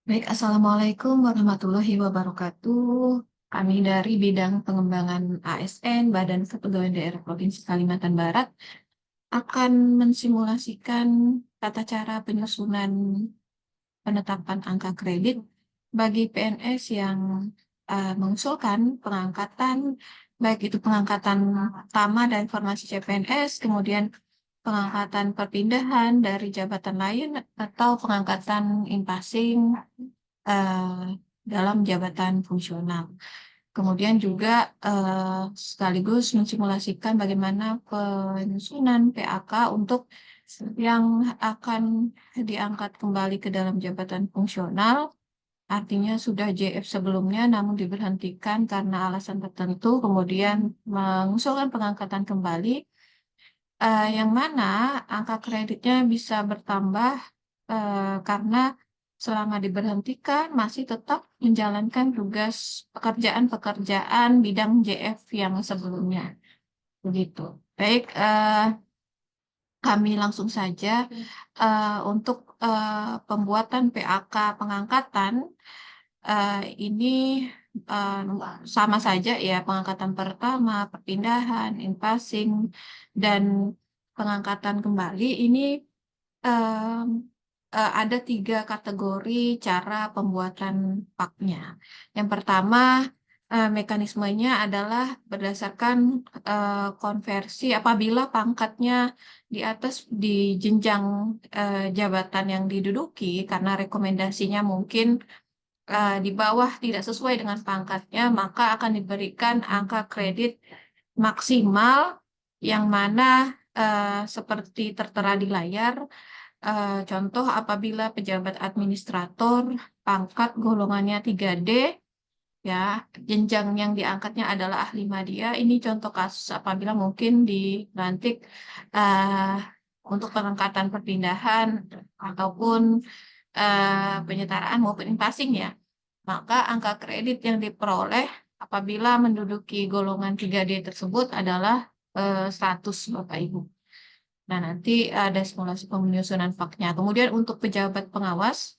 Baik, Assalamualaikum warahmatullahi wabarakatuh. Kami dari bidang pengembangan ASN, Badan Kepegawaian Daerah Provinsi Kalimantan Barat, akan mensimulasikan tata cara penyusunan penetapan angka kredit bagi PNS yang mengusulkan pengangkatan, baik itu pengangkatan utama dan formasi CPNS, kemudian pengangkatan perpindahan dari jabatan lain, atau pengangkatan in-passing eh, dalam jabatan fungsional. Kemudian juga sekaligus mensimulasikan bagaimana penyusunan PAK untuk yang akan diangkat kembali ke dalam jabatan fungsional, artinya sudah JF sebelumnya namun diberhentikan karena alasan tertentu, kemudian mengusulkan pengangkatan kembali, yang mana angka kreditnya bisa bertambah karena selama diberhentikan masih tetap menjalankan tugas pekerjaan-pekerjaan bidang JF yang sebelumnya. Begitu. Baik, kami langsung saja untuk pembuatan PAK pengangkatan. Ini eh, sama saja ya, pengangkatan pertama, perpindahan, in-passing, dan pengangkatan kembali. Ini em, ada tiga kategori cara pembuatan PAK-nya. Yang pertama, mekanismenya adalah berdasarkan konversi apabila pangkatnya di atas di jenjang jabatan yang diduduki, karena rekomendasinya mungkin di bawah tidak sesuai dengan pangkatnya, maka akan diberikan angka kredit maksimal yang mana seperti tertera di layar. Contoh, apabila pejabat administrator pangkat golongannya 3D, ya, jenjang yang diangkatnya adalah ahli media. Ini contoh kasus apabila mungkin dilantik eh, untuk pengangkatan perpindahan ataupun penyetaraan maupun passing ya. Maka angka kredit yang diperoleh apabila menduduki golongan 3D tersebut adalah 100, Bapak Ibu. Nah, nanti ada simulasi penyusunan faknya. Kemudian untuk pejabat pengawas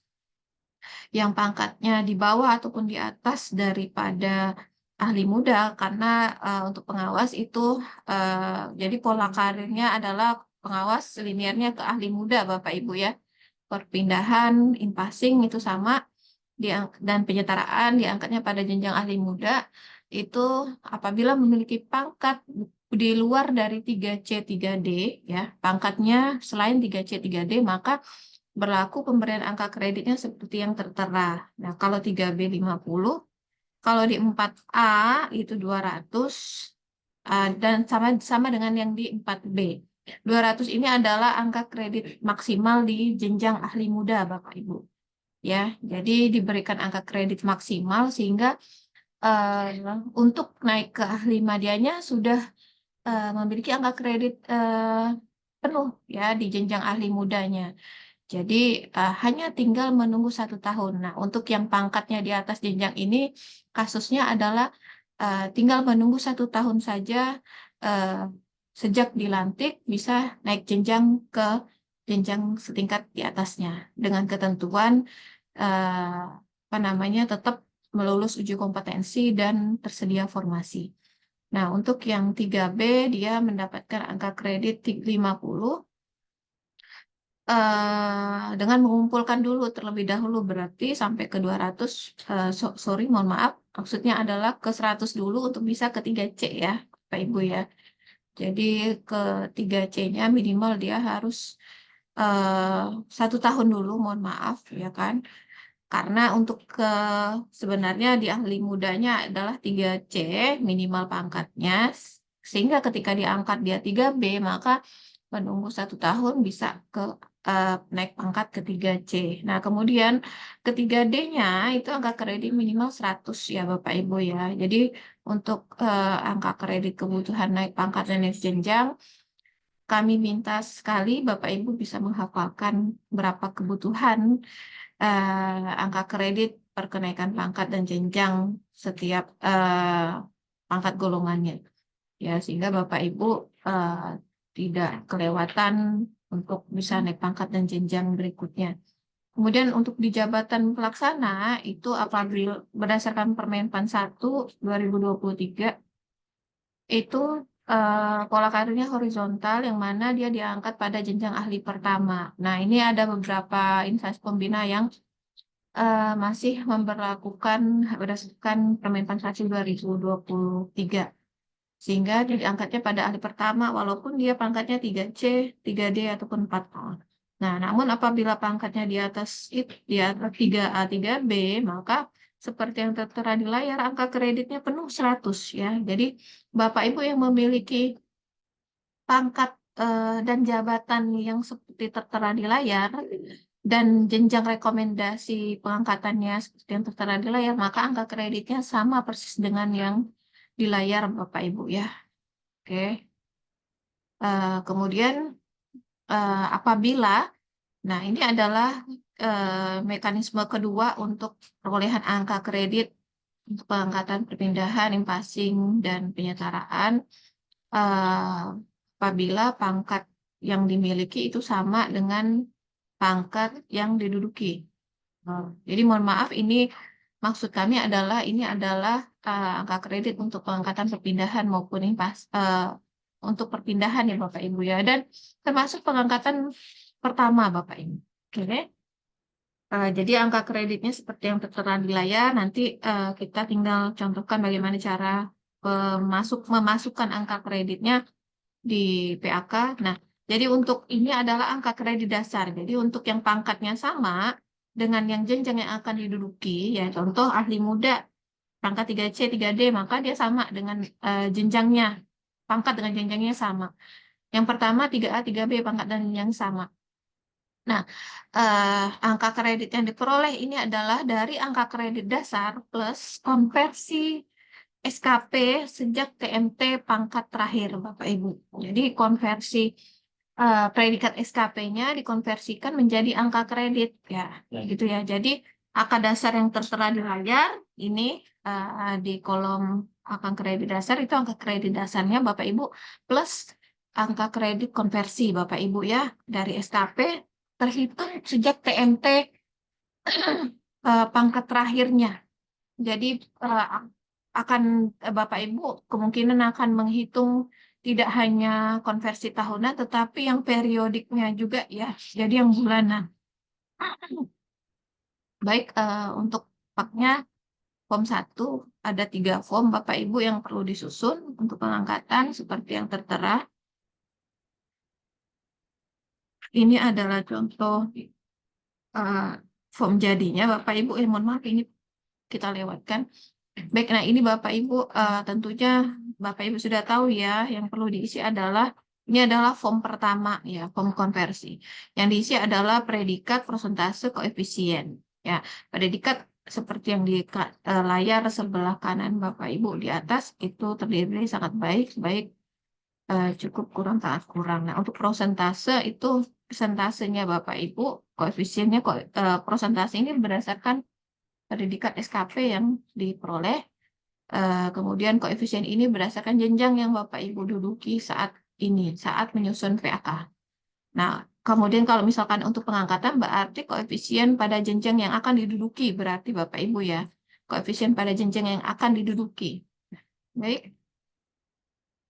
yang pangkatnya di bawah ataupun di atas daripada ahli muda, karena untuk pengawas itu jadi pola karirnya adalah pengawas linearnya ke ahli muda, Bapak Ibu ya. Perpindahan, in-passing itu sama, dan penyetaraan diangkatnya pada jenjang ahli muda itu apabila memiliki pangkat di luar dari 3C3D, ya, pangkatnya selain 3C3D, maka berlaku pemberian angka kreditnya seperti yang tertera. Nah, kalau 3B 50, kalau di 4A itu 200, dan sama sama dengan yang di 4B. 200 ini adalah angka kredit maksimal di jenjang ahli muda, Bapak Ibu. Ya, jadi diberikan angka kredit maksimal sehingga untuk naik ke ahli medianya sudah memiliki angka kredit penuh ya di jenjang ahli mudanya. Jadi hanya tinggal menunggu 1 tahun. Nah, untuk yang pangkatnya di atas jenjang ini, kasusnya adalah tinggal menunggu 1 tahun saja eh, sejak dilantik bisa naik jenjang ke jenjang setingkat di atasnya dengan ketentuan apa namanya, tetap melulus uji kompetensi dan tersedia formasi. Nah, untuk yang 3B dia mendapatkan angka kredit 50 dengan mengumpulkan dulu terlebih dahulu, berarti sampai ke 200, sorry, mohon maaf, maksudnya adalah ke 100 dulu untuk bisa ke 3C ya, Pak Ibu ya. Jadi ke 3C-nya minimal dia harus 1 tahun dulu, mohon maaf ya kan. Karena untuk sebenarnya di ahli mudanya adalah 3C minimal pangkatnya, sehingga ketika diangkat dia 3B, maka menunggu 1 tahun bisa ke naik pangkat ke 3C. Nah, kemudian ke 3D-nya itu angka kredit minimal 100 ya Bapak Ibu ya. Jadi untuk angka kredit kebutuhan naik pangkat dan naik jenjang, kami minta sekali Bapak Ibu bisa menghafalkan berapa kebutuhan angka kredit perkenaikan pangkat dan jenjang setiap pangkat golongannya, ya, sehingga Bapak Ibu eh, tidak kelewatan untuk bisa naik pangkat dan jenjang berikutnya. Kemudian untuk di jabatan pelaksana itu apabila berdasarkan Permenpan 1 2023 itu pola karirnya horizontal yang mana dia diangkat pada jenjang ahli pertama. Nah, ini ada beberapa instansi pembina yang masih memberlakukan berdasarkan Permenpan 1 2023. Sehingga dia diangkatnya pada ahli pertama walaupun dia pangkatnya 3C, 3D ataupun 4A. Nah, namun apabila pangkatnya di atas itu di atas 3A, 3B, maka seperti yang tertera di layar angka kreditnya penuh 100 ya. Jadi Bapak Ibu yang memiliki pangkat dan jabatan yang seperti tertera di layar dan jenjang rekomendasi pengangkatannya seperti yang tertera di layar, maka angka kreditnya sama persis dengan yang di layar Bapak Ibu ya. Oke. Kemudian apabila, nah ini adalah mekanisme kedua untuk perolehan angka kredit untuk pengangkatan perpindahan, impasing, dan penyetaraan. Apabila pangkat yang dimiliki itu sama dengan pangkat yang diduduki. Jadi mohon maaf, ini maksud kami adalah ini adalah angka kredit untuk pengangkatan perpindahan maupun untuk perpindahan ya Bapak Ibu ya, dan termasuk pengangkatan pertama Bapak Ibu. Oke. Jadi angka kreditnya seperti yang tertera di layar. Nanti kita tinggal contohkan bagaimana cara memasukkan angka kreditnya di PAK. Nah, jadi untuk ini adalah angka kredit dasar. Jadi untuk yang pangkatnya sama dengan yang jenjang yang akan diduduki, ya contoh ahli muda pangkat 3C, 3D, maka dia sama dengan jenjangnya. Pangkat dengan jenjangnya sama. Yang pertama 3A, 3B, pangkat dan jenjang sama. Nah, angka kredit yang diperoleh ini adalah dari angka kredit dasar plus konversi SKP sejak TMT pangkat terakhir, Bapak Ibu. Jadi konversi predikat SKP-nya dikonversikan menjadi angka kredit, ya, gitu ya. Jadi angka dasar yang tertera di layar ini di kolom angka kredit dasar itu angka kredit dasarnya, Bapak Ibu, plus angka kredit konversi, Bapak Ibu ya, dari SKP terhitung sejak TMT pangkat terakhirnya. Jadi akan Bapak Ibu kemungkinan akan menghitung tidak hanya konversi tahunan, tetapi yang periodiknya juga ya. Jadi yang bulanan. Baik, untuk paknya form 1 ada 3 form Bapak Ibu yang perlu disusun untuk pengangkatan seperti yang tertera. Ini adalah contoh form jadinya Bapak Ibu. Mohon maaf ini kita lewatkan. Baik, nah ini Bapak Ibu tentunya Bapak Ibu sudah tahu ya, yang perlu diisi adalah ini adalah form pertama ya, form konversi. Yang diisi adalah predikat, persentase, koefisien. Ya, predikat seperti yang di layar sebelah kanan Bapak Ibu di atas itu terdiri sangat baik, baik, cukup, kurang, sangat kurang. Nah, untuk persentase itu persentasenya Bapak Ibu, koefisiennya persentase ini berdasarkan predikat SKP yang diperoleh. Kemudian koefisien ini berdasarkan jenjang yang Bapak Ibu duduki saat ini, saat menyusun PAK. Nah, kemudian kalau misalkan untuk pengangkatan berarti koefisien pada jenjang yang akan diduduki, berarti Bapak Ibu ya, koefisien pada jenjang yang akan diduduki. Baik,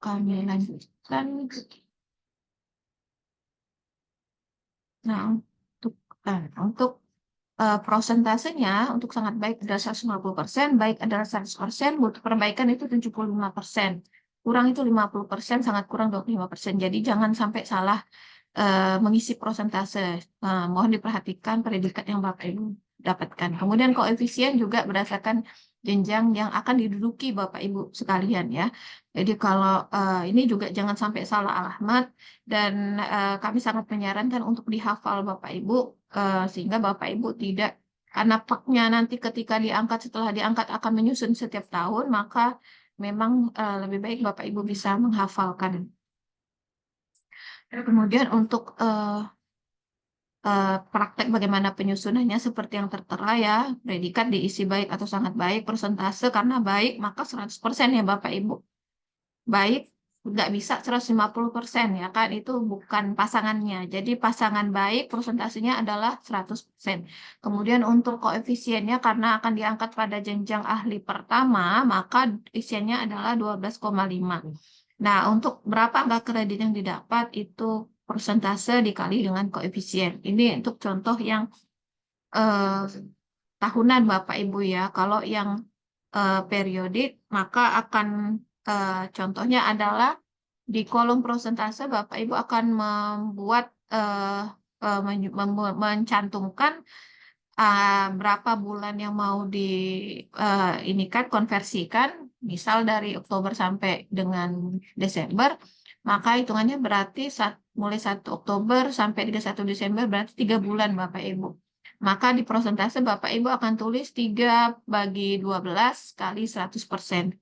kami lanjutkan. Nah, untuk prosentasenya untuk sangat baik adalah 150%, baik adalah 100%, butuh perbaikan itu 75%. Kurang itu 50%, sangat kurang 25%. Jadi jangan sampai salah mengisi prosentase. Mohon diperhatikan predikat yang Bapak Ibu dapatkan. Kemudian koefisien juga berdasarkan jenjang yang akan diduduki Bapak Ibu sekalian ya. Jadi kalau ini juga jangan sampai salah alamat, dan kami sangat menyarankan untuk dihafal Bapak Ibu sehingga Bapak Ibu tidak, karena paknya nanti ketika diangkat, setelah diangkat akan menyusun setiap tahun, maka memang lebih baik Bapak Ibu bisa menghafalkan. Kemudian untuk praktek bagaimana penyusunannya seperti yang tertera ya, predikat diisi baik atau sangat baik, persentase karena baik maka 100% ya Bapak Ibu. Baik, nggak bisa 150% ya kan, itu bukan pasangannya. Jadi pasangan baik persentasenya adalah 100%. Kemudian untuk koefisiennya karena akan diangkat pada jenjang ahli pertama, maka isiannya adalah 12,5. Nah, untuk berapa angka kredit yang didapat itu persentase dikali dengan koefisien. Ini untuk contoh yang eh, tahunan Bapak Ibu ya. Kalau yang periodik maka akan contohnya adalah di kolom persentase Bapak Ibu akan membuat mencantumkan berapa bulan yang mau di ini kan konversikan, misal dari Oktober sampai dengan Desember, maka hitungannya berarti mulai 1 Oktober sampai 31 Desember berarti 3 bulan Bapak Ibu. Maka di persentase Bapak Ibu akan tulis 3/12 kali 100%.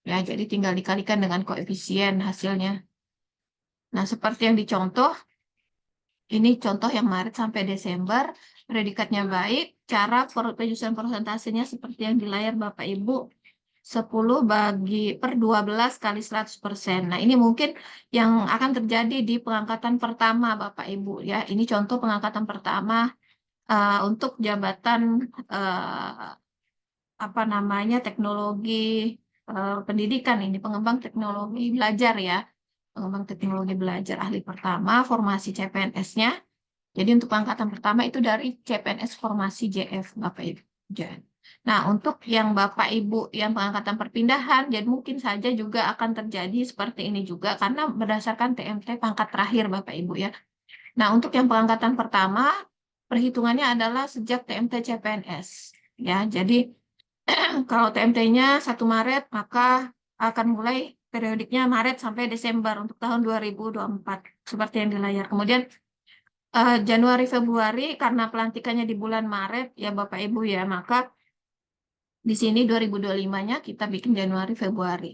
Ya, jadi tinggal dikalikan dengan koefisien hasilnya. Nah, seperti yang dicontoh, ini contoh yang Maret sampai Desember, predikatnya baik, cara penyusunan persentasenya seperti yang di layar Bapak Ibu, 10/12 kali 100%. Nah, ini mungkin yang akan terjadi di pengangkatan pertama Bapak Ibu ya. Ini contoh pengangkatan pertama untuk jabatan apa namanya teknologi pendidikan ini, pengembang teknologi belajar ya. Pengembang teknologi belajar ahli pertama, formasi CPNS-nya. Jadi untuk angkatan pertama itu dari CPNS formasi JF, Bapak Ibu. Nah, untuk yang Bapak Ibu yang pengangkatan perpindahan, jadi mungkin saja juga akan terjadi seperti ini juga karena berdasarkan TMT pangkat terakhir Bapak Ibu ya. Nah, untuk yang pengangkatan pertama, perhitungannya adalah sejak TMT CPNS. Ya, jadi kalau TMT-nya 1 Maret, maka akan mulai periodiknya Maret sampai Desember untuk tahun 2024, seperti yang di layar. Kemudian Januari Februari karena pelantikannya di bulan Maret ya Bapak Ibu ya, maka di sini 2025-nya kita bikin Januari Februari.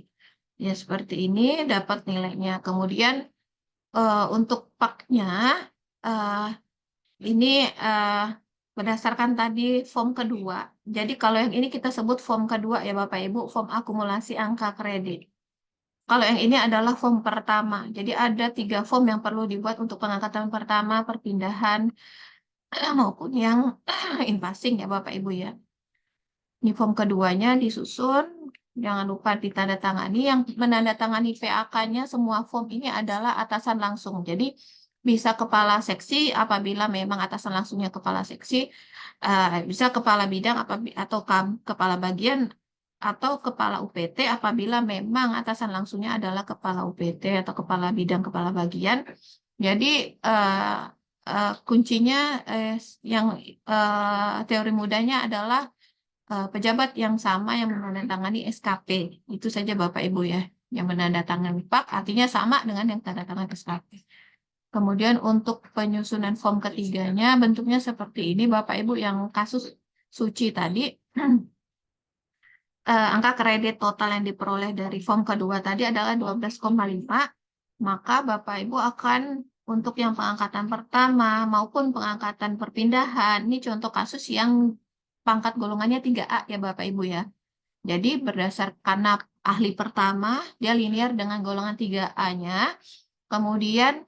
Ya seperti ini dapat nilainya. Kemudian untuk PAK-nya ini berdasarkan tadi form kedua. Jadi kalau yang ini kita sebut form kedua ya Bapak Ibu, form akumulasi angka kredit. Kalau yang ini adalah form pertama. Jadi ada 3 form yang perlu dibuat untuk pengangkatan pertama, perpindahan, maupun yang invasing ya Bapak Ibu ya. Ini form keduanya disusun, jangan lupa ditandatangani. Yang menandatangani PAK-nya semua form ini adalah atasan langsung. Jadi bisa kepala seksi apabila memang atasan langsungnya kepala seksi, bisa kepala bidang atau kepala bagian atau kepala UPT apabila memang atasan langsungnya adalah kepala UPT atau kepala bidang kepala bagian. Jadi kuncinya yang teori mudahnya adalah pejabat yang sama yang menandatangani SKP. Itu saja Bapak Ibu ya. Yang menandatangani PAK artinya sama dengan yang tanda tangan SKP. Kemudian untuk penyusunan form ketiganya bentuknya seperti ini Bapak Ibu yang kasus Suci tadi. Angka kredit total yang diperoleh dari form kedua tadi adalah 12,5. Maka Bapak Ibu akan untuk yang pengangkatan pertama maupun pengangkatan perpindahan, ini contoh kasus yang pangkat golongannya 3A ya Bapak Ibu ya. Jadi berdasarkan ahli pertama, dia linear dengan golongan 3A-nya, kemudian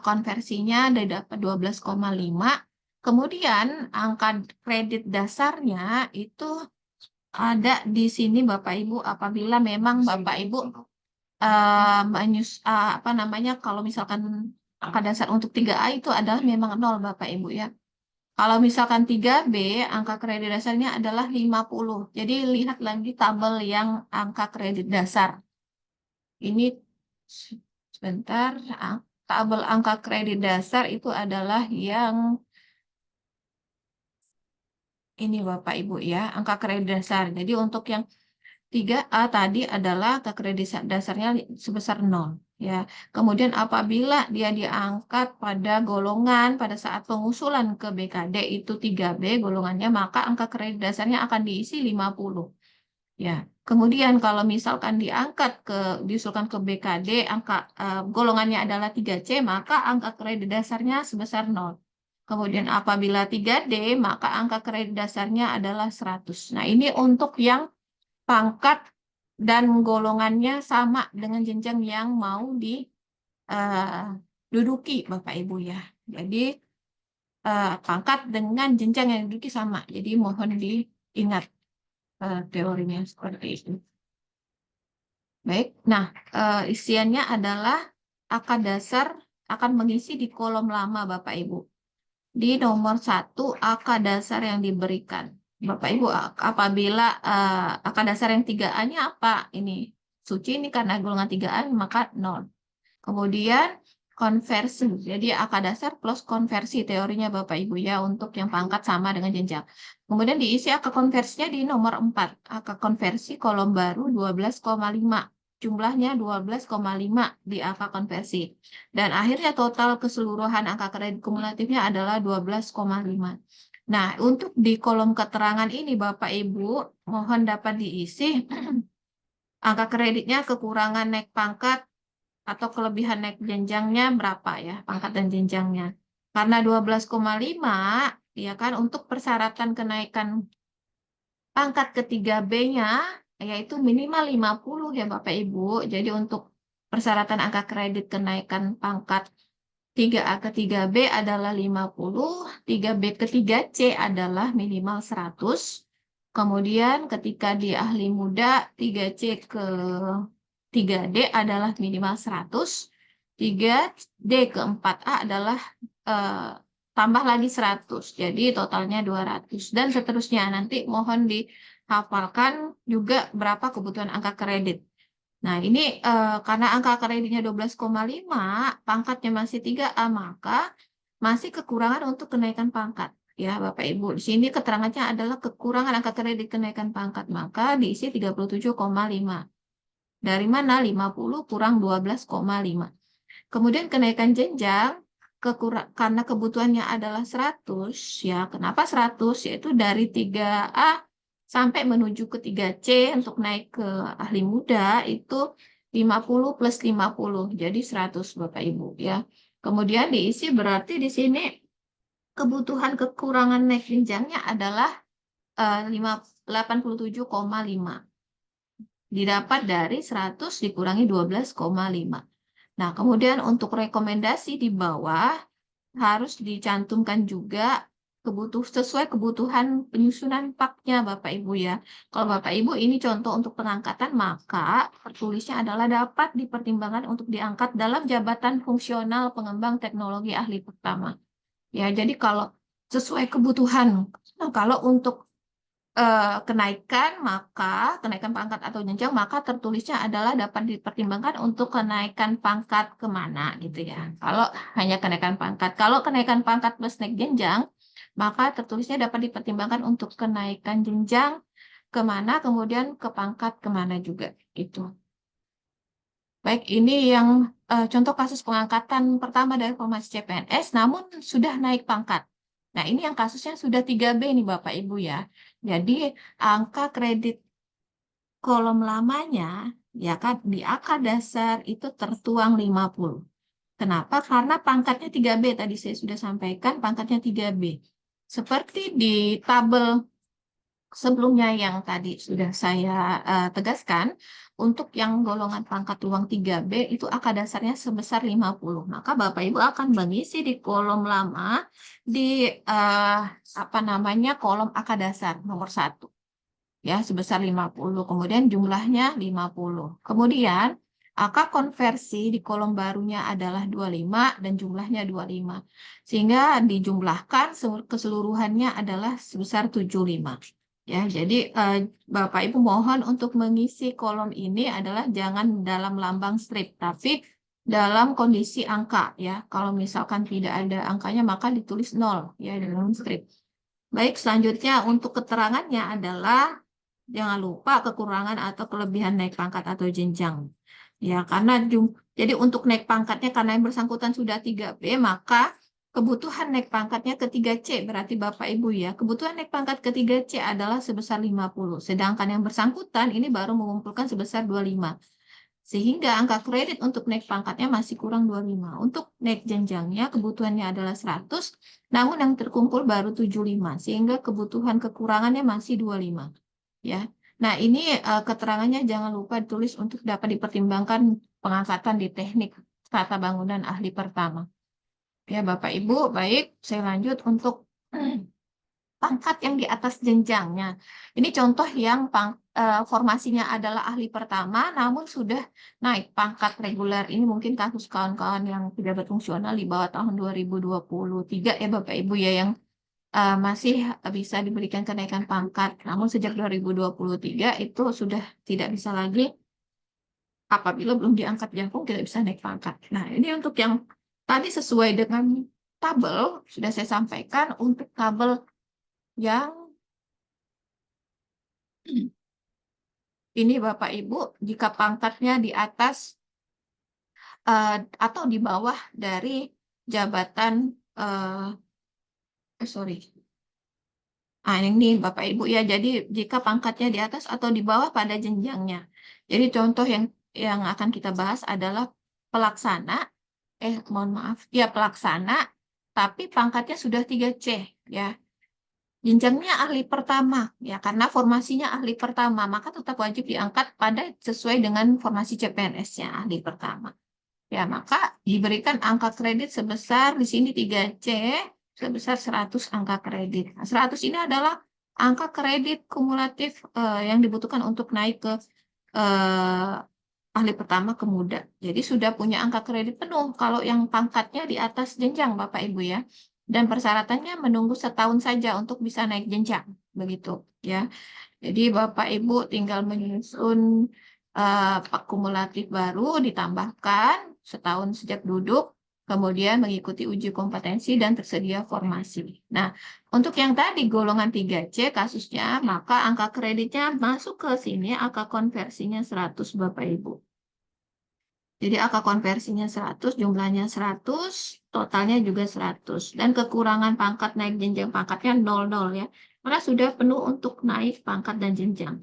konversinya dapat 12,5, kemudian angka kredit dasarnya itu ada di sini Bapak Ibu apabila memang Bapak Ibu apa namanya kalau misalkan angka dasar untuk 3A itu adalah memang 0 Bapak Ibu ya. Kalau misalkan 3B, angka kredit dasarnya adalah 50. Jadi lihat lagi tabel yang angka kredit dasar. Ini sebentar, tabel angka kredit dasar itu adalah yang ini Bapak Ibu ya, angka kredit dasar. Jadi untuk yang 3A tadi adalah angka kredit dasarnya sebesar 0. Ya. Kemudian apabila dia diangkat pada golongan pada saat pengusulan ke BKD itu 3B golongannya, maka angka kredit dasarnya akan diisi 50. Ya. Kemudian kalau misalkan diusulkan ke BKD angka golongannya adalah 3C, maka angka kredit dasarnya sebesar 0. Kemudian apabila 3D, maka angka kredit dasarnya adalah 100. Nah, ini untuk yang pangkat dan golongannya sama dengan jenjang yang mau diduduki Bapak Ibu ya. Jadi pangkat dengan jenjang yang diduduki sama. Jadi mohon diingat teorinya seperti itu. Baik, nah isiannya adalah akad dasar akan mengisi di kolom lama Bapak Ibu. Di nomor 1 akad dasar yang diberikan. Bapak Ibu, apabila akad dasar yang 3A-nya apa? Ini suci ini karena golongan 3A maka 0. Kemudian konversi. Jadi akad dasar plus konversi teorinya Bapak Ibu ya untuk yang pangkat sama dengan jenjang. Kemudian diisi akad konversinya di nomor 4. Akad konversi kolom baru 12,5. Jumlahnya 12,5 di angka konversi. Dan akhirnya total keseluruhan angka kredit kumulatifnya adalah 12,5. Nah, untuk di kolom keterangan ini Bapak Ibu mohon dapat diisi angka kreditnya kekurangan naik pangkat atau kelebihan naik jenjangnya berapa ya, pangkat dan jenjangnya. Karena 12,5 ya kan untuk persyaratan kenaikan pangkat ketiga B-nya yaitu minimal 50 ya Bapak Ibu. Jadi untuk persyaratan angka kredit kenaikan pangkat 3A ke 3B adalah 50, 3B ke 3C adalah minimal 100. Kemudian ketika di ahli muda 3C ke 3D adalah minimal 100, 3D ke 4A adalah tambah lagi 100. Jadi totalnya 200 dan seterusnya. Nanti mohon dihafalkan juga berapa kebutuhan angka kredit. Nah, ini karena angka kreditnya 12,5, pangkatnya masih 3A, maka masih kekurangan untuk kenaikan pangkat. Ya, Bapak Ibu. Di sini keterangannya adalah kekurangan angka kredit kenaikan pangkat, maka diisi 37,5. Dari mana? 50 kurang 12,5. Kemudian kenaikan jenjang, karena kebutuhannya adalah 100, ya kenapa 100? Yaitu dari 3A sampai menuju ke 3C untuk naik ke ahli muda itu 50 plus 50, jadi 100 Bapak Ibu ya. Kemudian diisi berarti di sini kebutuhan kekurangan naik jenjangnya adalah 87,5. Didapat dari 100 dikurangi 12,5. Nah, kemudian untuk rekomendasi di bawah harus dicantumkan juga sesuai kebutuhan penyusunan PAK-nya Bapak Ibu ya. Kalau Bapak Ibu ini contoh untuk pengangkatan, maka tertulisnya adalah dapat dipertimbangkan untuk diangkat dalam jabatan fungsional pengembang teknologi ahli pertama. Ya, jadi kalau sesuai kebutuhan, nah, kalau untuk kenaikan pangkat atau jenjang maka tertulisnya adalah dapat dipertimbangkan untuk kenaikan pangkat kemana gitu ya. Kalau hanya kenaikan pangkat, kalau kenaikan pangkat plus naik jenjang maka tertulisnya dapat dipertimbangkan untuk kenaikan jenjang kemana kemudian ke pangkat kemana juga gitu. Baik, ini yang contoh kasus pengangkatan pertama dari formasi CPNS namun sudah naik pangkat. Nah, ini yang kasusnya sudah 3B nih Bapak Ibu ya. Jadi angka kredit kolom lamanya ya kan di akad dasar itu tertuang 50. Kenapa? Karena pangkatnya 3B tadi saya sudah sampaikan pangkatnya 3B. Seperti di tabel sebelumnya yang tadi sudah saya tegaskan, untuk yang golongan pangkat ruang 3B itu akad dasarnya sebesar 50. Maka Bapak Ibu akan mengisi di kolom lama di apa namanya kolom akad dasar nomor 1 ya sebesar 50. Kemudian jumlahnya 50. Kemudian angka konversi di kolom barunya adalah 25 dan jumlahnya 25. Sehingga dijumlahkan keseluruhannya adalah sebesar 75. Ya, jadi Bapak Ibu mohon untuk mengisi kolom ini adalah jangan dalam lambang strip, tapi dalam kondisi angka ya. Kalau misalkan tidak ada angkanya maka ditulis 0 ya dalam strip. Baik, selanjutnya untuk keterangannya adalah jangan lupa kekurangan atau kelebihan naik pangkat atau jenjang. Ya, karena jadi untuk naik pangkatnya karena yang bersangkutan sudah 3B, maka kebutuhan naik pangkatnya ke 3C, berarti Bapak Ibu ya. Kebutuhan naik pangkat ke 3C adalah sebesar 50. Sedangkan yang bersangkutan ini baru mengumpulkan sebesar 25. Sehingga angka kredit untuk naik pangkatnya masih kurang 25. Untuk naik jenjangnya kebutuhannya adalah 100, namun yang terkumpul baru 75. Sehingga kebutuhan kekurangannya masih 25. Ya. Nah, ini keterangannya jangan lupa ditulis untuk dapat dipertimbangkan pengangkatan di teknik tata bangunan ahli pertama. Ya, Bapak Ibu, baik, saya lanjut untuk pangkat yang di atas jenjangnya. Ini contoh yang formasinya adalah ahli pertama, namun sudah naik pangkat reguler. Ini mungkin kasus kawan-kawan yang pejabat fungsional di bawah tahun 2023 ya Bapak Ibu ya, yang masih bisa diberikan kenaikan pangkat. Namun sejak 2023 itu sudah tidak bisa lagi, apabila belum diangkat jangkung tidak bisa naik pangkat. Nah, ini untuk yang tadi sesuai dengan tabel, sudah saya sampaikan untuk tabel yang ini Bapak Ibu, jika pangkatnya di atas atau di bawah dari jabatan, sorry. Ah, ini Bapak Ibu ya, jadi jika pangkatnya di atas atau di bawah pada jenjangnya. Jadi contoh yang akan kita bahas adalah pelaksana, mohon maaf, ya pelaksana, tapi pangkatnya sudah 3C ya. Jenjangnya ahli pertama ya, karena formasinya ahli pertama, maka tetap wajib diangkat pada sesuai dengan formasi CPNS-nya ahli pertama. Ya, maka diberikan angka kredit sebesar di sini 3C sebesar 100 angka kredit. Nah, 100 ini adalah angka kredit kumulatif yang dibutuhkan untuk naik ke eh, ahli pertama ke muda. Jadi sudah punya angka kredit penuh kalau yang pangkatnya di atas jenjang Bapak Ibu ya. Dan persyaratannya menunggu setahun saja untuk bisa naik jenjang. Begitu ya. Jadi Bapak Ibu tinggal menyusun kumulatif baru, ditambahkan setahun sejak duduk, kemudian mengikuti uji kompetensi dan tersedia formasi. Nah, untuk yang tadi golongan 3C kasusnya, maka angka kreditnya masuk ke sini, angka konversinya 100 Bapak Ibu. Jadi angka konversinya 100, jumlahnya 100, totalnya juga 100. Dan kekurangan pangkat naik jenjang pangkatnya 00 ya. Karena sudah penuh untuk naik pangkat dan jenjang.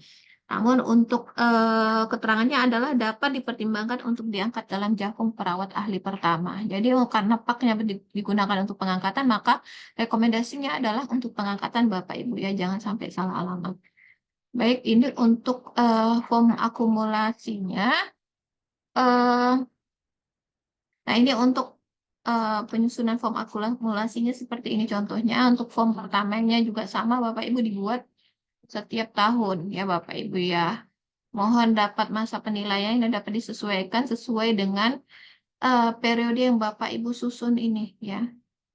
Namun untuk keterangannya adalah dapat dipertimbangkan untuk diangkat dalam jangkung perawat ahli pertama. Jadi karena paknya digunakan untuk pengangkatan, maka rekomendasinya adalah untuk pengangkatan Bapak Ibu ya, jangan sampai salah alamat. Baik, ini untuk form akumulasinya. eh Nah, ini untuk penyusunan form akumulasinya seperti ini contohnya. Untuk form pertamanya juga sama Bapak Ibu dibuat setiap tahun ya Bapak Ibu ya. Mohon dapat masa penilaian dan dapat disesuaikan sesuai dengan periode yang Bapak Ibu susun ini ya.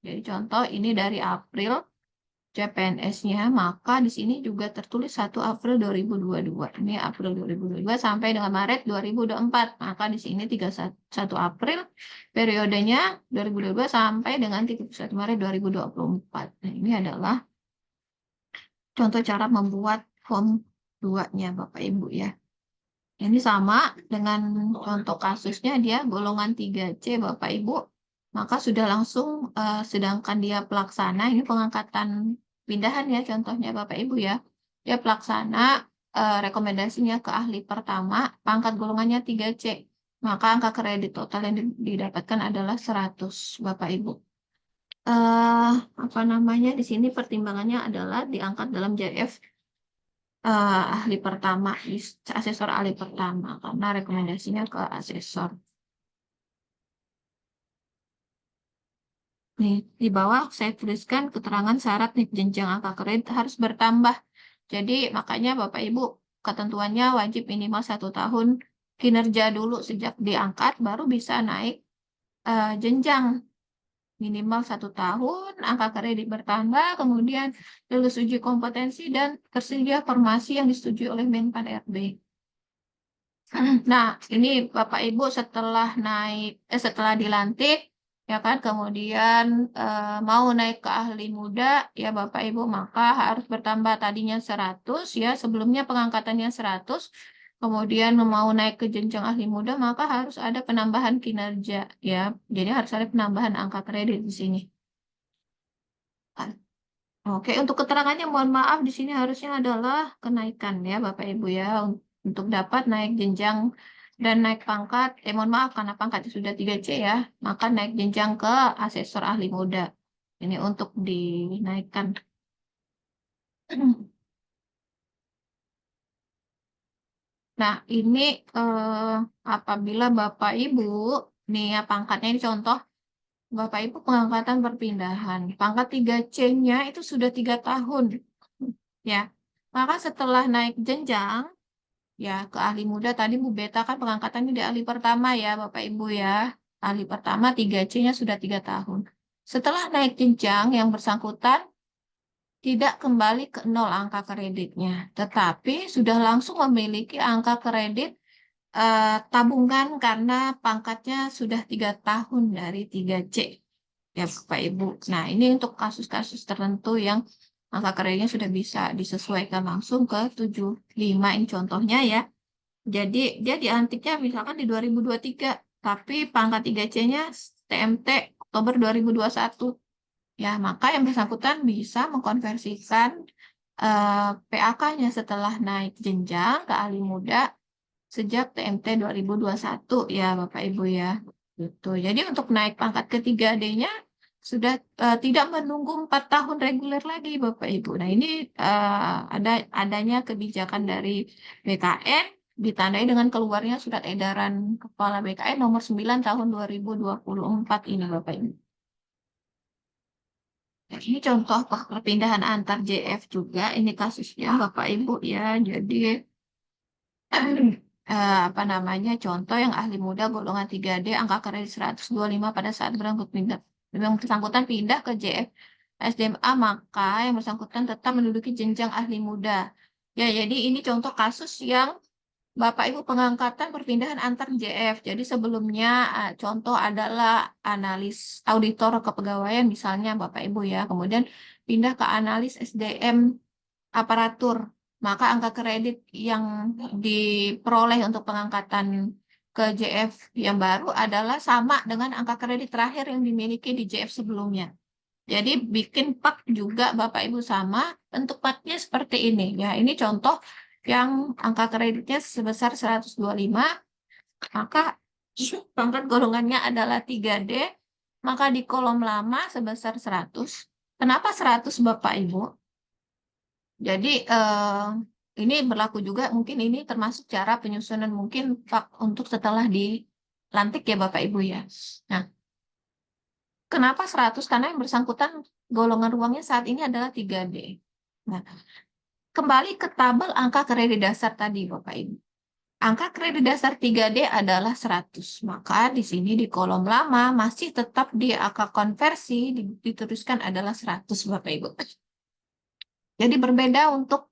Jadi contoh ini dari April CPNS-nya, maka di sini juga tertulis 1 April 2022. Ini April 2022 sampai dengan Maret 2024. Maka di sini 31 April periodenya 2022 sampai dengan 31 Maret 2024. Nah, ini adalah contoh cara membuat form 2-nya Bapak Ibu ya. Ini sama dengan contoh kasusnya, dia golongan 3C Bapak Ibu. Maka sudah langsung, sedangkan dia pelaksana, ini pengangkatan pindahan ya contohnya Bapak Ibu ya. Dia pelaksana, rekomendasinya ke ahli pertama, pangkat golongannya 3C. Maka angka kredit total yang didapatkan adalah 100 Bapak Ibu. Apa namanya, di sini pertimbangannya adalah diangkat dalam JF ahli pertama, asesor ahli pertama, karena rekomendasinya ke asesor. Nih, di bawah saya tuliskan keterangan syarat nih, jenjang angka kredit harus bertambah. Jadi makanya Bapak Ibu, ketentuannya wajib minimal 1 tahun kinerja dulu sejak diangkat, baru bisa naik jenjang. Minimal 1 tahun, angka kredit bertambah, kemudian lulus uji kompetensi dan tersedia formasi yang disetujui oleh Menpan RB. Nah, ini Bapak Ibu setelah dilantik, ya kan, kemudian mau naik ke ahli muda, ya Bapak Ibu, maka harus bertambah tadinya 100, ya sebelumnya pengangkatannya 100, kemudian mau naik ke jenjang ahli muda, maka harus ada penambahan kinerja, ya. Jadi harus ada penambahan angka kredit di sini. Oke, untuk keterangannya mohon maaf di sini harusnya adalah kenaikan ya Bapak Ibu ya, untuk dapat naik jenjang dan naik pangkat. Mohon maaf karena pangkatnya sudah 3C ya, maka naik jenjang ke asesor ahli muda. Ini untuk dinaikkan. Nah, ini apabila Bapak Ibu, nih ya pangkatnya ini contoh, Bapak Ibu pengangkatan perpindahan. Pangkat 3C-nya itu sudah 3 tahun. Ya, maka setelah naik jenjang, ya ke ahli muda tadi Bu Beta kan pengangkatannya di ahli pertama ya Bapak Ibu ya. Ahli pertama 3C-nya sudah 3 tahun. Setelah naik jenjang yang bersangkutan tidak kembali ke nol angka kreditnya, tetapi sudah langsung memiliki angka kredit tabungan karena pangkatnya sudah 3 tahun dari 3C ya Bapak Ibu. Nah ini untuk kasus-kasus tertentu yang angka kreditnya sudah bisa disesuaikan langsung ke 75 ini contohnya ya. Jadi dia diantiknya misalkan di 2023, tapi pangkat 3C-nya TMT Oktober 2021. Ya, maka yang bersangkutan bisa mengkonversikan PAK-nya setelah naik jenjang ke ahli muda sejak TMT 2021 ya Bapak Ibu ya. Gitu. Jadi untuk naik pangkat ke 3D-nya sudah tidak menunggu 4 tahun reguler lagi Bapak Ibu. Nah, ini adanya kebijakan dari BKN ditandai dengan keluarnya surat edaran Kepala BKN nomor 9 tahun 2024 ini Bapak Ibu. Nah, ini contoh perpindahan antar JF juga, ini kasusnya Bapak Ibu ya. Jadi apa namanya contoh yang ahli muda golongan 3D angka kredit 125 pada saat yang bersangkutan pindah ke JF SDMA maka yang bersangkutan tetap menduduki jenjang ahli muda. Ya, jadi ini contoh kasus yang Bapak Ibu pengangkatan perpindahan antar JF. Jadi sebelumnya contoh adalah analis auditor kepegawaian misalnya Bapak Ibu ya. Kemudian pindah ke analis SDM aparatur. Maka angka kredit yang diperoleh untuk pengangkatan ke JF yang baru adalah sama dengan angka kredit terakhir yang dimiliki di JF sebelumnya. Jadi bikin pak juga Bapak Ibu sama, bentuk paknya seperti ini. Ya, ini contoh yang angka kreditnya sebesar 125, maka pangkat golongannya adalah 3D, maka di kolom lama sebesar 100. Kenapa 100 Bapak Ibu? Jadi ini berlaku juga, mungkin ini termasuk cara penyusunan mungkin pak untuk setelah dilantik ya Bapak Ibu ya. Nah, kenapa 100? Karena yang bersangkutan golongan ruangnya saat ini adalah 3D. Nah, kembali ke tabel angka kredit dasar tadi, Bapak Ibu. Angka kredit dasar 3D adalah 100. Maka di sini di kolom lama masih tetap di angka konversi dituliskan adalah 100, Bapak Ibu. Jadi berbeda untuk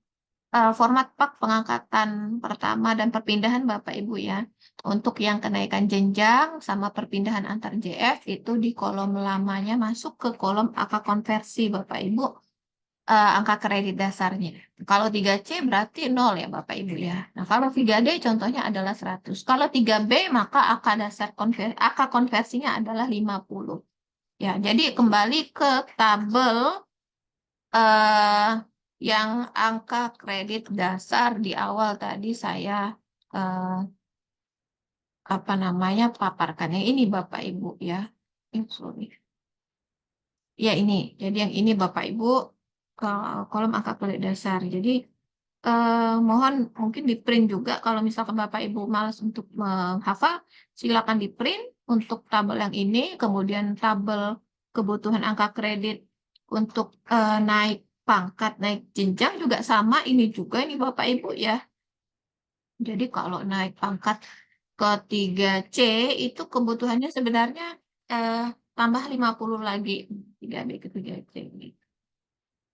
format pak pengangkatan pertama dan perpindahan Bapak Ibu ya. Untuk yang kenaikan jenjang sama perpindahan antar JF itu di kolom lamanya masuk ke kolom angka konversi Bapak Ibu, angka kredit dasarnya. Kalau 3C berarti 0 ya Bapak Ibu ya. Nah, kalau 3D contohnya adalah 100. Kalau 3B maka angka dasar angka konversinya adalah 50. Ya, jadi kembali ke tabel eh, yang angka kredit dasar di awal tadi saya eh, apa namanya paparkan. Yang ini Bapak Ibu ya. Sorry. Ya ini. Jadi yang ini Bapak Ibu ke kolom angka kredit dasar. Jadi mohon mungkin di print juga kalau misalkan Bapak Ibu malas untuk menghafal, silakan di print untuk tabel yang ini, kemudian tabel kebutuhan angka kredit untuk naik pangkat, naik jenjang juga sama ini juga ini Bapak Ibu ya. Jadi kalau naik pangkat ke 3C itu kebutuhannya sebenarnya eh, tambah 50 lagi 3B ke 3C.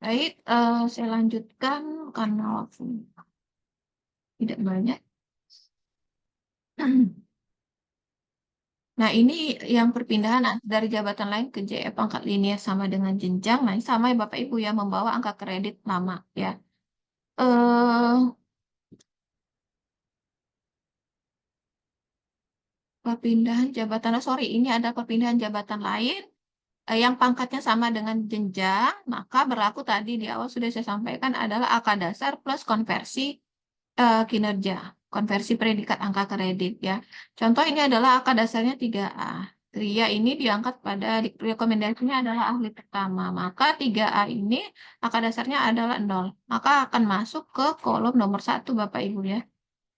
Baik, saya lanjutkan karena waktu tidak banyak. Nah, ini yang perpindahan dari jabatan lain ke JF pangkat linear sama dengan jenjang. Nah, ini sama ya Bapak Ibu ya, membawa angka kredit lama ya. Eh Perpindahan jabatan, sorry, ini ada perpindahan jabatan lain yang pangkatnya sama dengan jenjang, maka berlaku tadi di awal sudah saya sampaikan adalah angka dasar plus konversi kinerja, konversi predikat angka kredit ya. Contoh ini adalah angka dasarnya 3A. Ria ini diangkat pada rekomendasinya adalah ahli pertama. Maka 3A ini angka dasarnya adalah 0. Maka akan masuk ke kolom nomor 1 Bapak Ibu ya.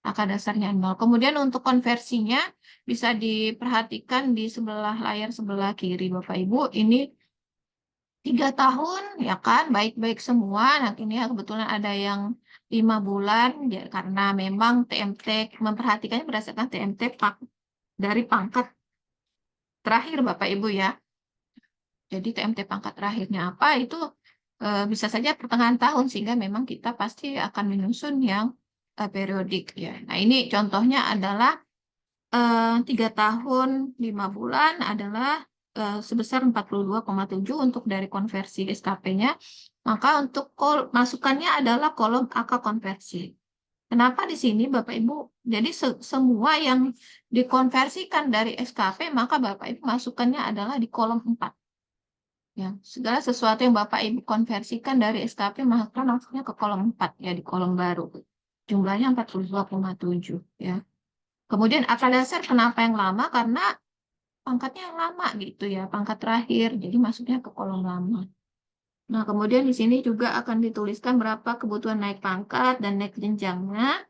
Angka dasarnya 0. Kemudian untuk konversinya bisa diperhatikan di sebelah layar sebelah kiri Bapak Ibu. Ini 3 tahun, ya kan, baik-baik semua. Nah, ini ya kebetulan ada yang 5 bulan, ya, karena memang TMT memperhatikannya berdasarkan TMT dari pangkat terakhir Bapak Ibu ya. Jadi TMT pangkat terakhirnya apa itu bisa saja pertengahan tahun, sehingga memang kita pasti akan menyusun yang periodik ya. Nah, ini contohnya adalah 3 tahun 5 bulan adalah sebesar 42,7 untuk dari konversi SKP-nya. Maka untuk masukannya adalah kolom angka konversi. Kenapa di sini Bapak Ibu? Jadi semua yang dikonversikan dari SKP, maka Bapak Ibu masukannya adalah di kolom 4. Ya, segala sesuatu yang Bapak Ibu konversikan dari SKP, maka masuknya ke kolom 4 ya, di kolom baru. Jumlahnya 42,7 ya. Kemudian akal dasar kenapa yang lama? Karena pangkatnya yang lama gitu ya, pangkat terakhir. Jadi masuknya ke kolom lama. Nah, kemudian di sini juga akan dituliskan berapa kebutuhan naik pangkat dan naik jenjangnya.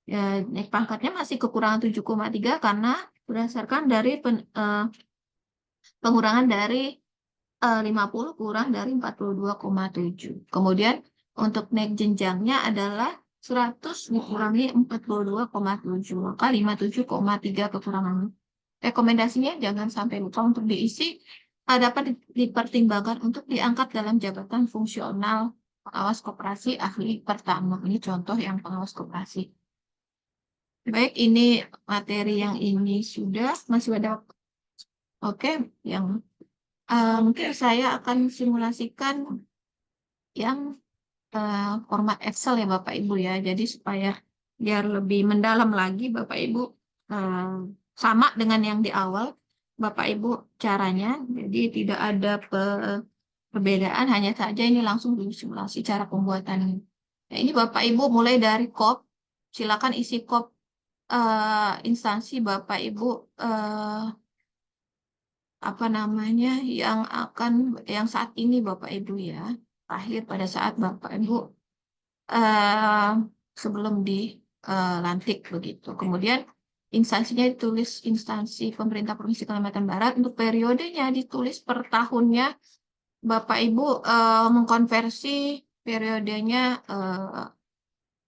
Ya, naik pangkatnya masih kekurangan 7,3 karena berdasarkan dari pengurangan dari 50 kurang dari 42,7. Kemudian untuk naik jenjangnya adalah 100 dikurangi 42,7, maka 57,3 kekurangannya. Rekomendasinya jangan sampai lupa untuk diisi, dapat dipertimbangkan untuk diangkat dalam jabatan fungsional pengawas koperasi ahli pertama. Ini contoh yang pengawas koperasi. Baik, ini materi yang ini sudah, masih ada. Oke, yang mungkin saya akan simulasikan yang format Excel ya Bapak Ibu ya. Jadi supaya biar lebih mendalam lagi Bapak Ibu, sama dengan yang di awal Bapak Ibu caranya. Jadi tidak ada perbedaan, hanya saja ini langsung disimulasi cara pembuatannya. Nah, ini Bapak Ibu mulai dari KOP, silakan isi KOP instansi Bapak Ibu apa namanya yang saat ini Bapak Ibu ya, akhir pada saat Bapak Ibu eh, sebelum dilantik begitu. Kemudian instansinya ditulis instansi pemerintah Provinsi Kalimantan Barat, untuk periodenya ditulis per tahunnya. Bapak Ibu mengkonversi periodenya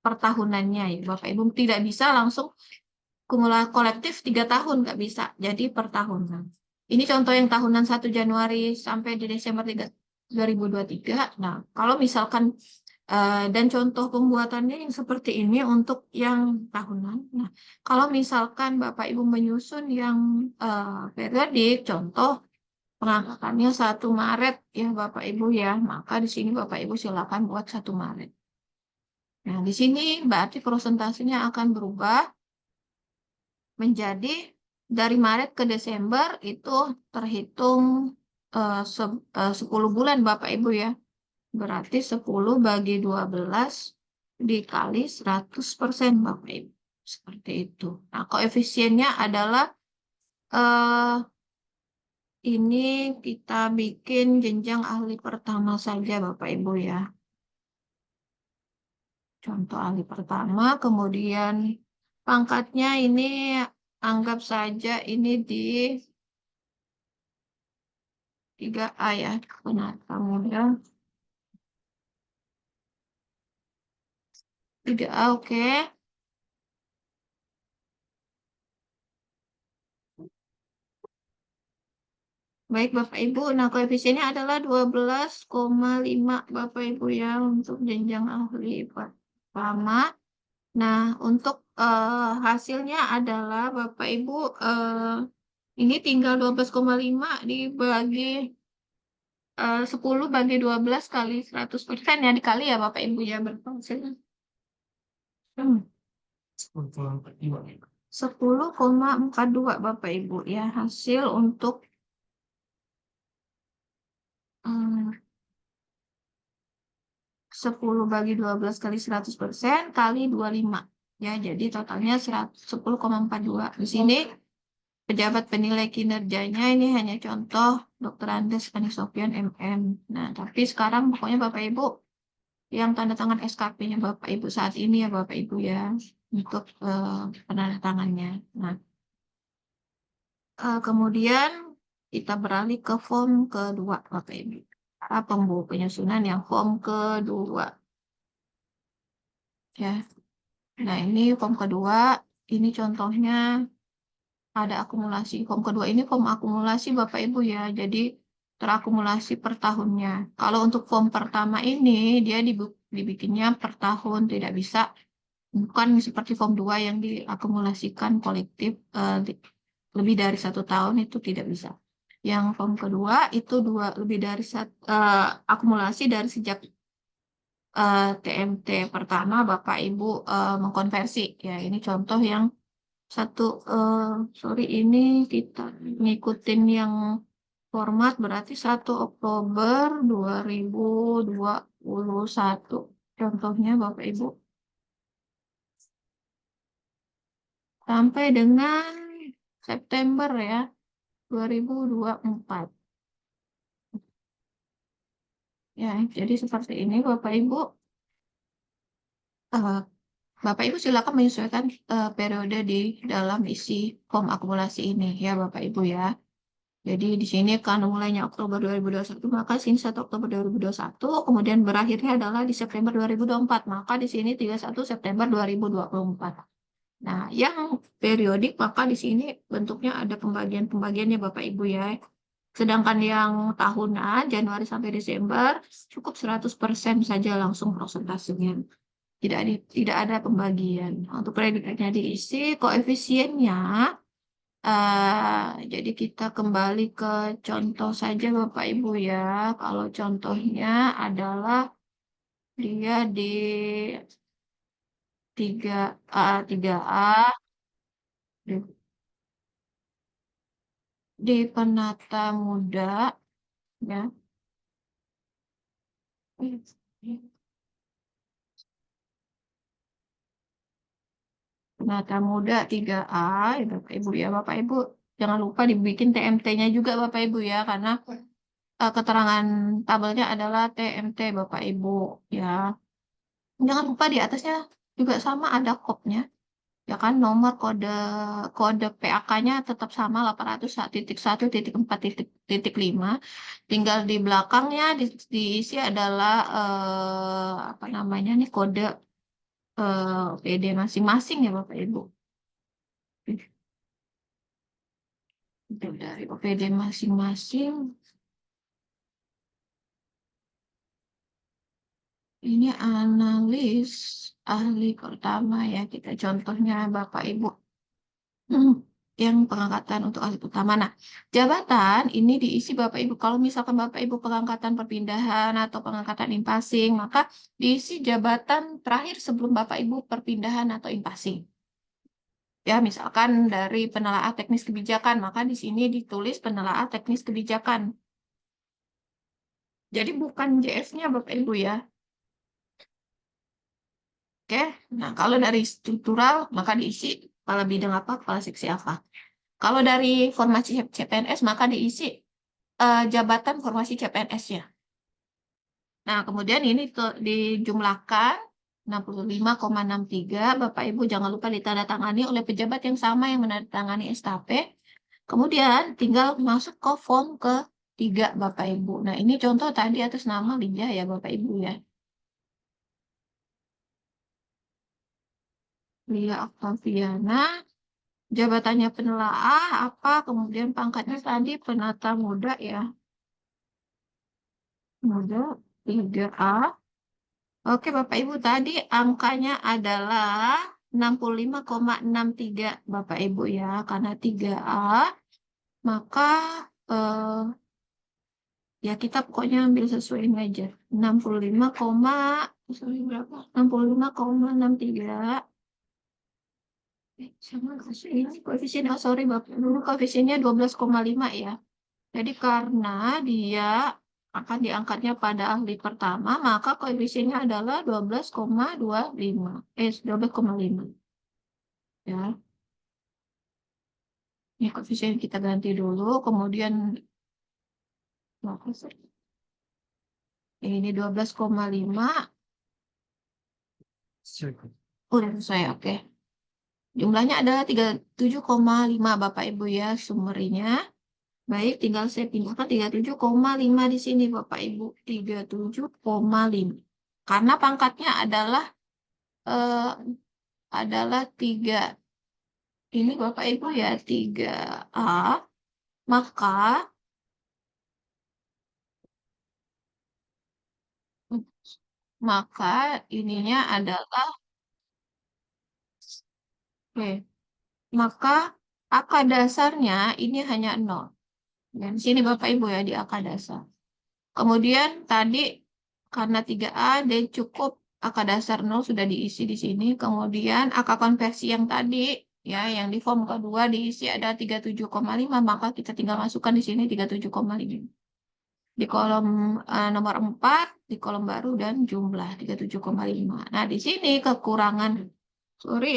per tahunannya ya. Bapak Ibu tidak bisa langsung kumulatif kolektif 3 tahun, nggak bisa. Jadi per tahunan. Ini contoh yang tahunan 1 Januari sampai di Desember 2023. Nah, kalau misalkan dan contoh pembuatannya yang seperti ini untuk yang tahunan. Nah, kalau misalkan Bapak Ibu menyusun yang periodik, contoh pengangkatannya 1 Maret ya Bapak Ibu ya, maka di sini Bapak Ibu silakan buat 1 Maret. Nah, di sini berarti prosentasenya akan berubah menjadi dari Maret ke Desember itu terhitung 10 bulan Bapak Ibu ya. Berarti 10 bagi 12 dikali 100% Bapak Ibu. Seperti itu. Nah, koefisiennya adalah ini kita bikin jenjang ahli pertama saja Bapak Ibu ya. Contoh ahli pertama, kemudian pangkatnya ini anggap saja ini di 3A ya. Benar, kemudian 3A, oke. Baik Bapak Ibu, nah koefisiennya adalah 12,5 Bapak Ibu ya untuk jenjang ahli pertama. Nah, untuk hasilnya adalah Bapak Ibu ini tinggal 12,5 dibagi 10 bagi 12 kali 100% ya, dikali ya Bapak Ibu ya, berapa hasilnya? 10,42 Bapak Ibu ya hasil untuk 10 bagi 12 kali 100% kali 25 ya, jadi totalnya 10,42. Di sini pejabat penilai kinerjanya ini hanya contoh Dr. Andes Ani Sofyan MM. Nah, tapi sekarang pokoknya Bapak Ibu yang tanda tangan SKP-nya Bapak Ibu saat ini ya Bapak Ibu ya, untuk penandatangannya. Nah, kemudian kita beralih ke form kedua Bapak Ibu. Penyusunan yang form kedua ya. Nah, ini form kedua, ini contohnya ada akumulasi. Form kedua ini form akumulasi Bapak Ibu ya. Jadi terakumulasi per tahunnya. Kalau untuk form pertama ini dia dibikinnya per tahun, tidak bisa, bukan seperti form 2 yang diakumulasikan kolektif lebih dari 1 tahun, itu tidak bisa. Yang form kedua itu lebih dari akumulasi dari sejak TMT pertama Bapak Ibu mengkonversi. Ya, ini contoh yang satu, sorry, ini kita ngikutin yang format berarti 1 Oktober 2021. Contohnya Bapak Ibu sampai dengan September ya 2024. Ya, jadi seperti ini Bapak Ibu. Eh, Bapak Ibu silakan menyesuaikan periode di dalam isi form akumulasi ini ya Bapak Ibu ya. Jadi di sini karena mulainya Oktober 2021, maka sini 1 Oktober 2021, kemudian berakhirnya adalah di September 2024, maka di sini 31 September 2024. Nah, yang periodik maka di sini bentuknya ada pembagian-pembagiannya Bapak Ibu ya. Sedangkan yang tahunan Januari sampai Desember cukup 100% saja langsung prosentasenya. Tidak ada pembagian. Untuk predikatnya diisi, koefisiennya jadi kita kembali ke contoh saja Bapak Ibu ya. Kalau contohnya adalah dia di 3A di, di penata muda ya. Penata muda 3A ya Bapak Ibu ya. Bapak Ibu jangan lupa dibikin TMT-nya juga Bapak Ibu ya, karena keterangan tabelnya adalah TMT Bapak Ibu ya. Jangan lupa di atasnya juga sama ada kopnya. Ya kan, nomor kode kode PAK-nya tetap sama 801.1.4.5. Tinggal di belakangnya diisi adalah apa namanya nih, kode OPD masing-masing ya Bapak Ibu. Itu dari OPD masing-masing. Ini analis ahli pertama ya, kita contohnya Bapak Ibu. Yang pengangkatan untuk ahli utama. Nah, jabatan ini diisi Bapak Ibu. Kalau misalkan Bapak Ibu pengangkatan perpindahan atau pengangkatan impasing, maka diisi jabatan terakhir sebelum Bapak Ibu perpindahan atau impasing. Ya, misalkan dari penelaah teknis kebijakan, maka di sini ditulis penelaah teknis kebijakan. Jadi bukan JS-nya Bapak Ibu ya. Oke, nah kalau dari struktural, maka diisi kepala bidang apa, kepala seksi apa. Kalau dari formasi CPNS, maka diisi jabatan formasi CPNS-nya. Nah, kemudian ini dijumlahkan 65,63. Bapak Ibu jangan lupa ditandatangani oleh pejabat yang sama yang menandatangani SKP. Kemudian tinggal masuk ke form ke-3 Bapak Ibu. Nah, ini contoh tadi atas nama Linda ya Bapak Ibu ya. Lia Oktaviana, jabatannya penelaah apa, kemudian pangkatnya tadi penata muda ya. Muda 3A. Oke, Bapak Ibu, tadi angkanya adalah 65,63 Bapak Ibu ya. Karena 3A, maka eh, ya kita pokoknya ambil sesuai ini aja. 65, sorry, berapa? 65,63. Sama nggak sih ini koefisien? Oh, sorry Bapak. Dulu koefisiennya 12,5 ya. Jadi karena dia akan diangkatnya pada ahli pertama, maka koefisiennya adalah 12,25. 12,5. Ya, ini koefisien kita ganti dulu, kemudian ini 12,5. Udah selesai, oke. Jumlahnya adalah 37,5 Bapak Ibu ya summary-nya. Baik, tinggal saya pindahkan 37,5 di sini Bapak Ibu. 37,5. Karena pangkatnya adalah 3. Ini Bapak Ibu ya 3A. Maka ininya adalah oke. Maka angka dasarnya ini hanya 0. Dan sini Bapak Ibu ya di angka dasar. Kemudian tadi karena 3A dan cukup angka dasar 0 sudah diisi di sini. Kemudian angka konversi yang tadi ya yang di form kedua diisi ada 37,5 maka kita tinggal masukkan di sini 37,5. Di kolom nomor 4 di kolom baru dan jumlah 37,5. Nah, di sini kekurangan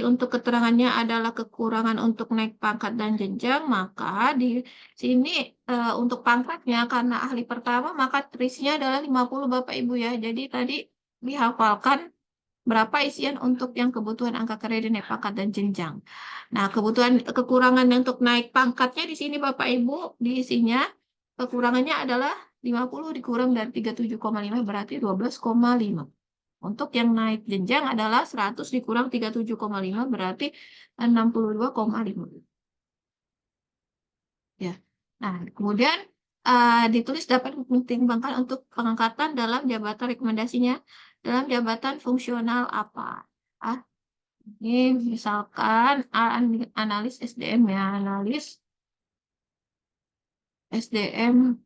untuk keterangannya adalah kekurangan untuk naik pangkat dan jenjang, maka di sini untuk pangkatnya karena ahli pertama maka TRIS-nya adalah 50 Bapak Ibu ya. Jadi tadi dihafalkan berapa isian untuk yang kebutuhan angka kredit naik pangkat dan jenjang. Nah, kekurangan untuk naik pangkatnya di sini Bapak Ibu diisinya kekurangannya adalah 50 dikurang dari 37,5 berarti 12,5. Untuk yang naik jenjang adalah 100 dikurang 37,5 berarti 62,5. Ya. Nah, kemudian ditulis dapat dipertimbangkan untuk pengangkatan dalam jabatan rekomendasinya dalam jabatan fungsional apa? Ah, ini misalkan analis SDM ya, analis SDM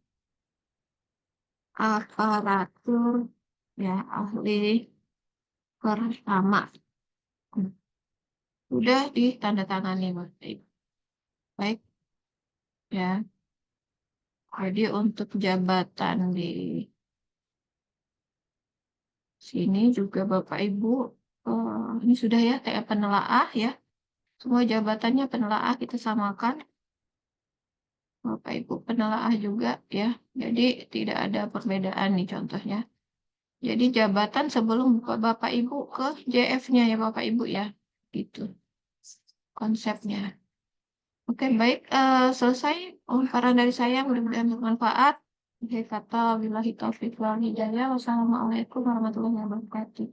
aparatur ya ahli pertama. Sudah ditandatangani baik. Baik ya. Jadi untuk jabatan di sini juga Bapak Ibu ini sudah ya kayak penelaah ya. Semua jabatannya penelaah kita samakan. Bapak Ibu penelaah juga ya. Jadi tidak ada perbedaan nih contohnya. Jadi jabatan sebelum Bapak Ibu ke JF-nya ya Bapak Ibu ya. Gitu konsepnya. Oke, baik. Selesai pemaparan dari saya. Mudah-mudahan bermanfaat. Akhir kata, billahi taufiq wal hidayah. Wassalamualaikum warahmatullahi wabarakatuh.